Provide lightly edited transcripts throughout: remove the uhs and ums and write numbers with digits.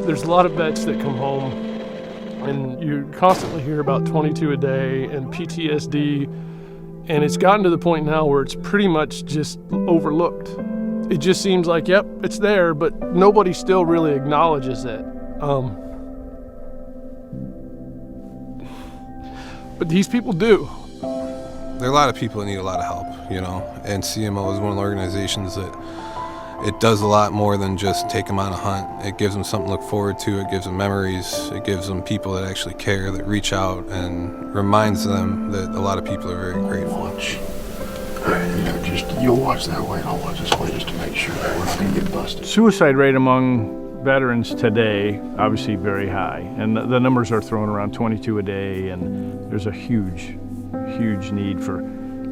There's a lot of vets that come home and you constantly hear about 22 a day and PTSD, and it's gotten to the point now where it's pretty much just overlooked. It just seems like, yep, it's there, but nobody still really acknowledges it. But these people do. There are a lot of people that need a lot of help, you know, and CMO is one of the organizations that it does a lot more than just take them on a hunt. It gives them something to look forward to. It gives them memories. It gives them people that actually care, that reach out, and reminds them that a lot of people are very grateful. Watch. You'll watch that way and I'll watch this way just to make sure that we're not going to get busted. Suicide rate among veterans today, obviously very high. And the numbers are thrown around 22 a day, and there's a huge need for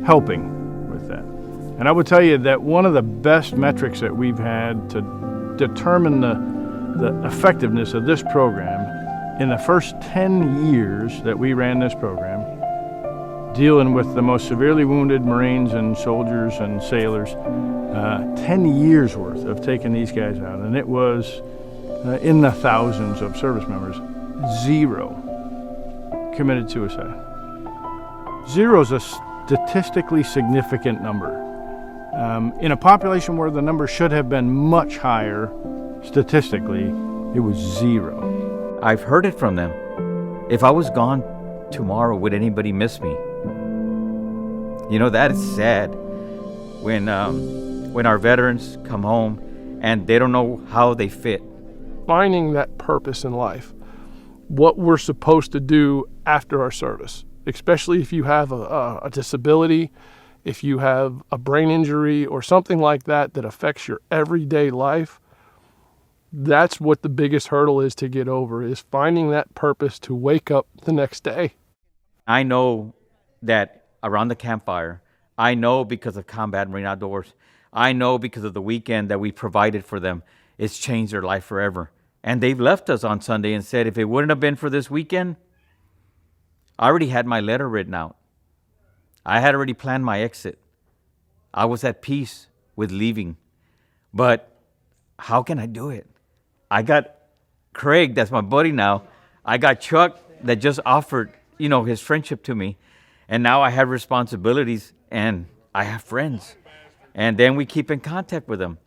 helping with that. And I would tell you that one of the best metrics that we've had to determine the effectiveness of this program, in the first 10 years that we ran this program, dealing with the most severely wounded Marines and soldiers and sailors, 10 years worth of taking these guys out. And it was in the thousands of service members, 0 committed suicide. 0 is a statistically significant number. In a population where the number should have been much higher, statistically, it was 0. I've heard it from them. If I was gone tomorrow, would anybody miss me? You know, that is sad when our veterans come home and they don't know how they fit. Finding that purpose in life, what we're supposed to do after our service, especially if you have a disability, if you have a brain injury or something like that that affects your everyday life, that's what the biggest hurdle is to get over, is finding that purpose to wake up the next day. I know that around the campfire, I know because of Combat Marine Outdoors, I know because of the weekend that we provided for them, it's changed their life forever. And they've left us on Sunday and said, if it wouldn't have been for this weekend, I already had my letter written out. I had already planned my exit. I was at peace with leaving. But how can I do it? I got Craig, that's my buddy now. I got Chuck that just offered, his friendship to me. And now I have responsibilities and I have friends. And then we keep in contact with them.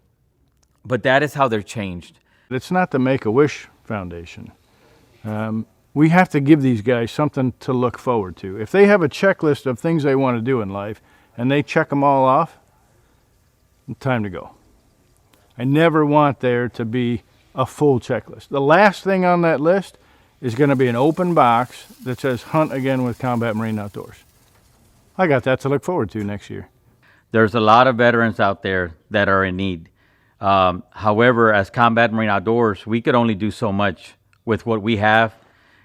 But that is how they're changed. It's not the Make-A-Wish Foundation. We have to give these guys something to look forward to. If they have a checklist of things they want to do in life and they check them all off, time to go. I never want there to be a full checklist. The last thing on that list is going to be an open box that says Hunt Again with Combat Marine Outdoors. I got that to look forward to next year. There's a lot of veterans out there that are in need. However, as Combat Marine Outdoors, we could only do so much with what we have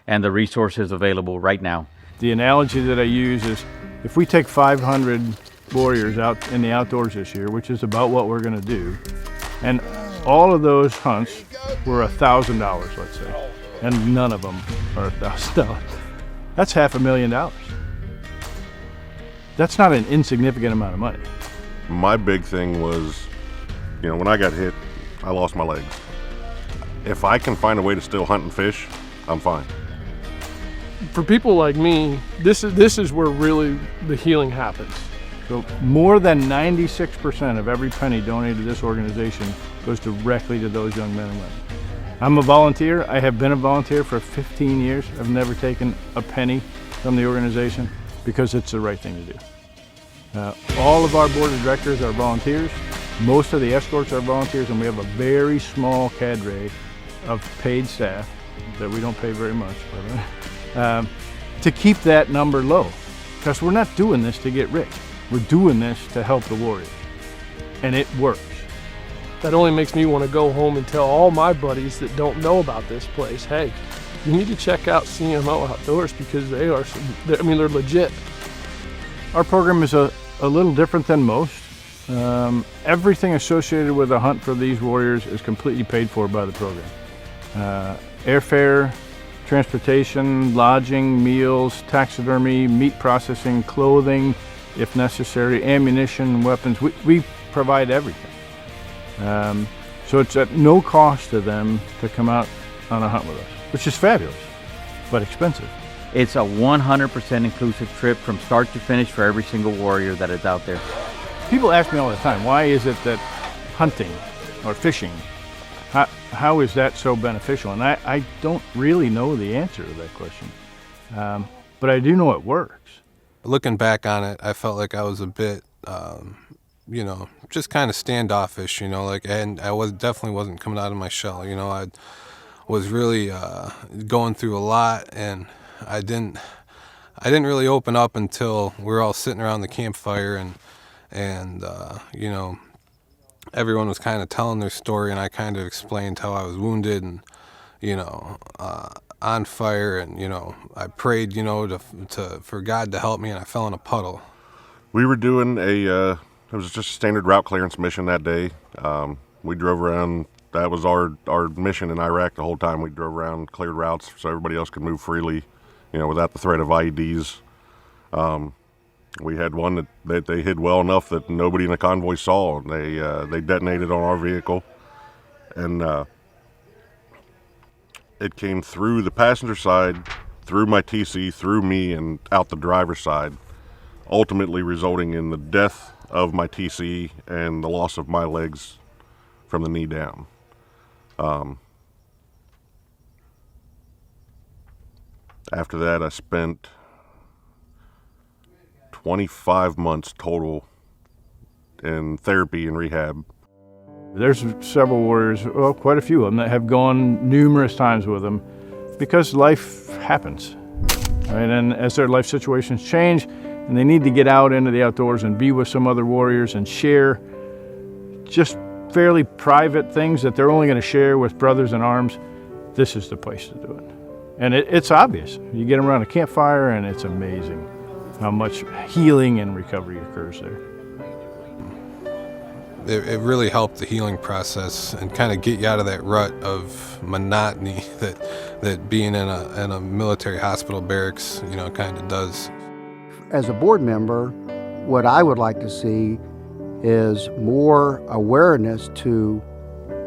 and the resources available right now. The analogy that I use is, if we take 500 warriors out in the outdoors this year, which is about what we're going to do, and all of those hunts were $1,000, let's say, and none of them are $1,000. That's $500,000. That's not an insignificant amount of money. My big thing was, when I got hit, I lost my legs. If I can find a way to still hunt and fish, I'm fine. For people like me, this is where really the healing happens. So more than 96% of every penny donated to this organization goes directly to those young men and women. I'm a volunteer. I have been a volunteer for 15 years. I've never taken a penny from the organization because it's the right thing to do. All of our board of directors are volunteers. Most of the escorts are volunteers, and we have a very small cadre of paid staff that we don't pay very much, to keep that number low. Because we're not doing this to get rich. We're doing this to help the warriors. And it works. That only makes me want to go home and tell all my buddies that don't know about this place, hey, you need to check out CMO Outdoors because they're legit. Our program is a little different than most. Everything associated with a hunt for these warriors is completely paid for by the program. Airfare, transportation, lodging, meals, taxidermy, meat processing, clothing, if necessary, ammunition, weapons. We provide everything. So it's at no cost to them to come out on a hunt with us, which is fabulous, but expensive. It's a 100% inclusive trip from start to finish for every single warrior that is out there. People ask me all the time, why is it that hunting or fishing, how is that so beneficial? And I don't really know the answer to that question, but I do know it works. Looking back on it, I felt like I was a bit, just kind of standoffish, and I definitely wasn't coming out of my shell. I was really going through a lot, and I didn't really open up until we were all sitting around the campfire, and everyone was kind of telling their story, and I kind of explained how I was wounded and on fire, and I prayed for God to help me, and I fell in a puddle. We were doing it was just a standard route clearance mission that day. We drove around. That was our mission in Iraq the whole time. We drove around, cleared routes so everybody else could move freely, without the threat of IEDs. We had one that they hid well enough that nobody in the convoy saw. They detonated on our vehicle, and it came through the passenger side, through my TC, through me, and out the driver's side, ultimately resulting in the death of my TC and the loss of my legs from the knee down. After that, I spent 25 months total in therapy and rehab. There's several warriors, well, quite a few of them, that have gone numerous times with them because life happens, right? And as their life situations change and they need to get out into the outdoors and be with some other warriors and share just fairly private things that they're only going to share with brothers in arms, this is the place to do it. And it's obvious. You get them around a campfire and it's amazing how much healing and recovery occurs there. It really helped the healing process and kind of get you out of that rut of monotony that being in a military hospital barracks, kind of does. As a board member, what I would like to see is more awareness to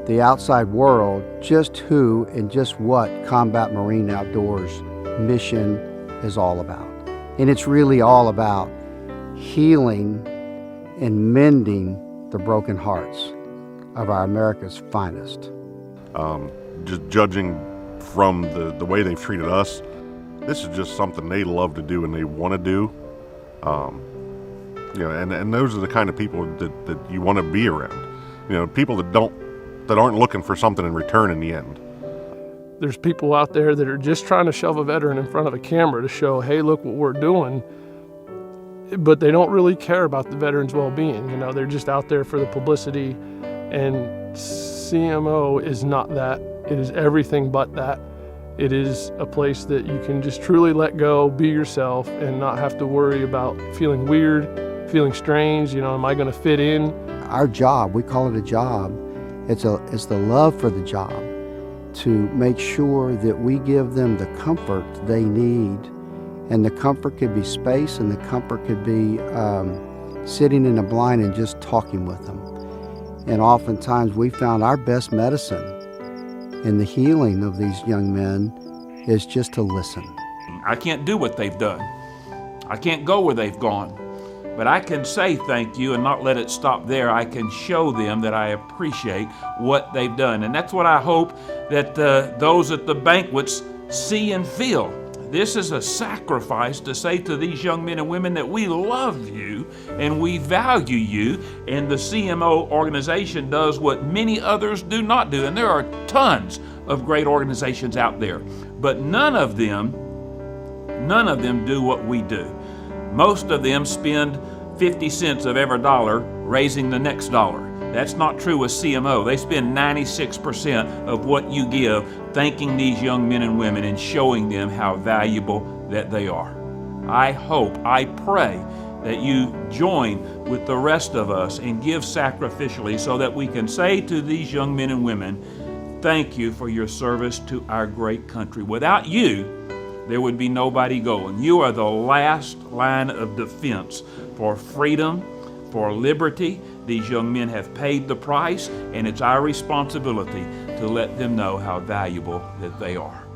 the outside world, just who and just what Combat Marine Outdoors mission is all about. And it's really all about healing and mending the broken hearts of our America's finest. Just judging from the way they've treated us, this is just something they love to do and they want to do. And those are the kind of people that you want to be around. People that aren't looking for something in return in the end. There's people out there that are just trying to shove a veteran in front of a camera to show, hey, look what we're doing. But they don't really care about the veteran's well-being. They're just out there for the publicity, and CMO is not that. It is everything but that. It is a place that you can just truly let go, be yourself, and not have to worry about feeling weird, feeling strange. Am I going to fit in? Our job, we call it a job. It's the love for the job, to make sure that we give them the comfort they need. And the comfort could be space, and the comfort could be sitting in a blind and just talking with them. And oftentimes we found our best medicine in the healing of these young men is just to listen. I can't do what they've done. I can't go where they've gone. But I can say thank you and not let it stop there. I can show them that I appreciate what they've done. And that's what I hope that those at the banquets see and feel. This is a sacrifice to say to these young men and women that we love you and we value you, and the CMO organization does what many others do not do. And there are tons of great organizations out there, but none of them do what we do. Most of them spend 50 cents of every dollar raising the next dollar. That's not true with CMO. They spend 96% of what you give thanking these young men and women and showing them how valuable that they are. I hope, I pray that you join with the rest of us and give sacrificially so that we can say to these young men and women, thank you for your service to our great country. Without you, there would be nobody going. You are the last line of defense for freedom, for liberty. These young men have paid the price, and it's our responsibility to let them know how valuable that they are.